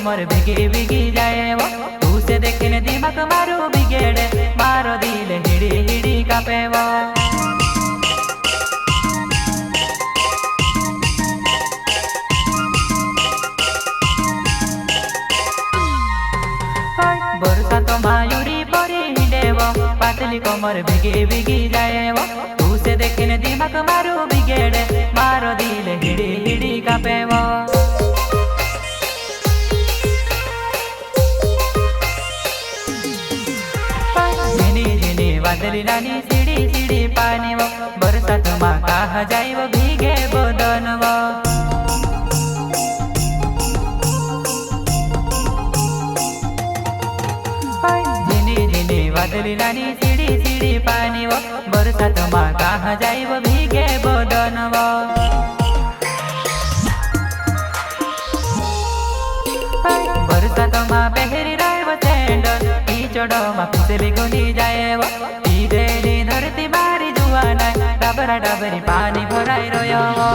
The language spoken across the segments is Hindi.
कमर भिगी भिगी जाए वो, तू से देखने दिमाग मारू बिगेड़े, मारो दिल हिड़ी हिड़ी कापे वो। बरसा तो मायूरी परी हिंडे वो, पातली कमर भिगी भिगी जाए वो, तू से देखने दिमाग मारू बिगेड़े, मारो दिल हिड़ी हिड़ी कापे वो। वादली नानी सीढ़ी सीढ़ी पानी वो, बरसात माँ कहा जाए वो भीगे बदन वो। झिनी झिनी वादली नानी सीढ़ी सीढ़ी पानी वो, बरसात माँ कहा जाए वो भीगे बदन वो। बरसात माँ पहरी रहे वो सैंडल, कीचड़ माँ फिसली गुनी जाए वो, ईदेली धरती मारी जुआना, डबरा डबरी पानी भराई रोयो वो।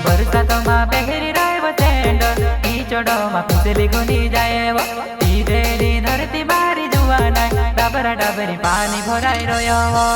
बरसात माँ पहरी रहे वो सैंडल, कीचड़ माँ फिसली गुनी जाए वो, ईदेली धरती मारी जुआना, डबरा डबरी पानी भराई रोयो वो।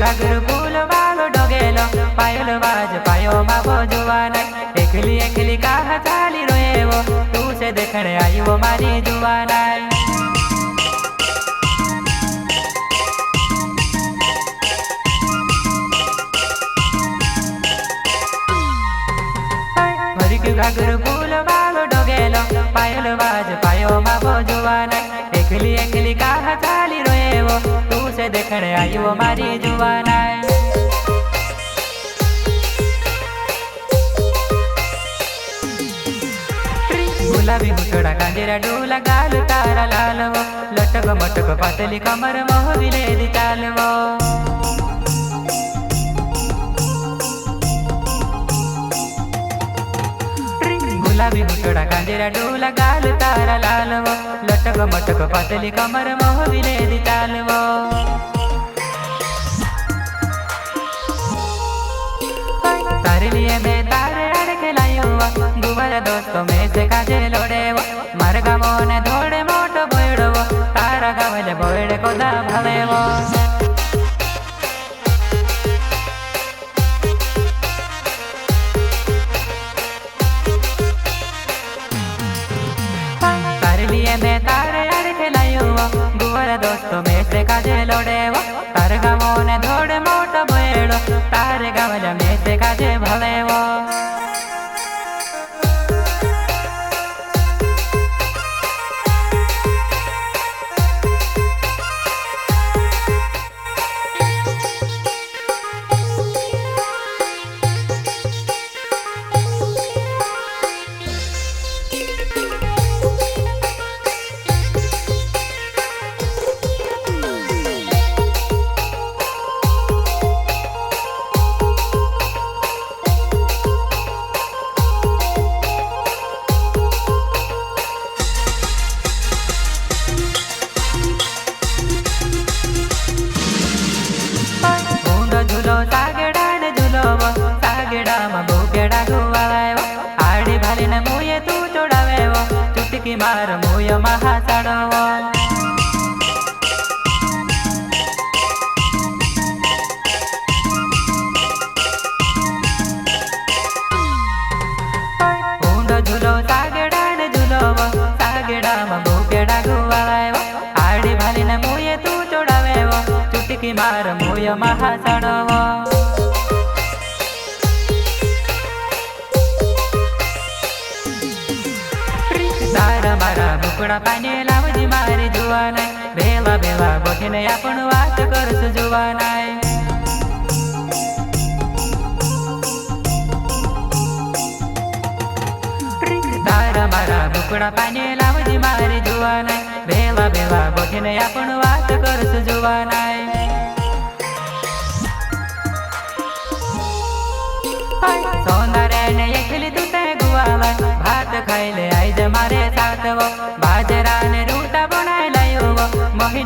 घाघर फूल वालो डोगेलो, पायल बाज पायो मागो जुआना, एकली एकली कहा चाली रोए वो, तू से देखने आई वो मारी जुआना। घाघर फूल वालो डोगेलो, पायल बाज पायो मागो जुआना, एकली एकली कहा चाली रोए वो, तू से देखने आई वो मारी जुआना। गुलाबी हुटड़ा गांजेरा डोला, गाल तारा लाल वो, लटक मटक पातली कमर मोहविले दी चाल वो। गुलाबी हुटड़ा गांजेरा डोला, गाल तारा लाल वो, लटक मटक पातली कमर मोहविले दी चाल वो। तारे लिए मैं तारे अड़ के लायो, दुबारा दोस्तों में से काजे लोड़े वो, मारगा मोने धोड़े मोटो बोयड़ो वो, तारा गावले बोयड़े को दा भावे वो। तारे लिए मैं तारे अड़ के लायो, दुबारा दोस्तों में से काजे लोड़े वो, तारगा मोने धोड़े मोटो बोयड़ो, तारे गावले में से काजे भावे वो। झूलो सागेड़ा ने झूलो वो, सागेड़ा में भूखेड़ा घुवावे वो, आड़ी भाली ने मुये तू चोड़ावे वो, चुटकी मार मुय महा साड़ो वो। झूलो सागेड़ा ने झूलो वो, सागेड़ा में भूखेड़ा घुवावे वो, आड़ी भाली ने मुये तू चोड़ावे वो, चुटकी मार मुय महा साड़ो वो। तारा मारा बुकड़ा पाने लावजी मारी जुवानाय भेला भेला बोठीने आपण वात करसु जुवानाय तारा मारा बुकड़ा पाने लावजी मारी जुवानाय भेला भेला बोठीने आपण वात करसु जुवानाय सौंदर्य ने एकली तू ते गुवाला भात खायले आईज मारे साथ वो बाजरा ने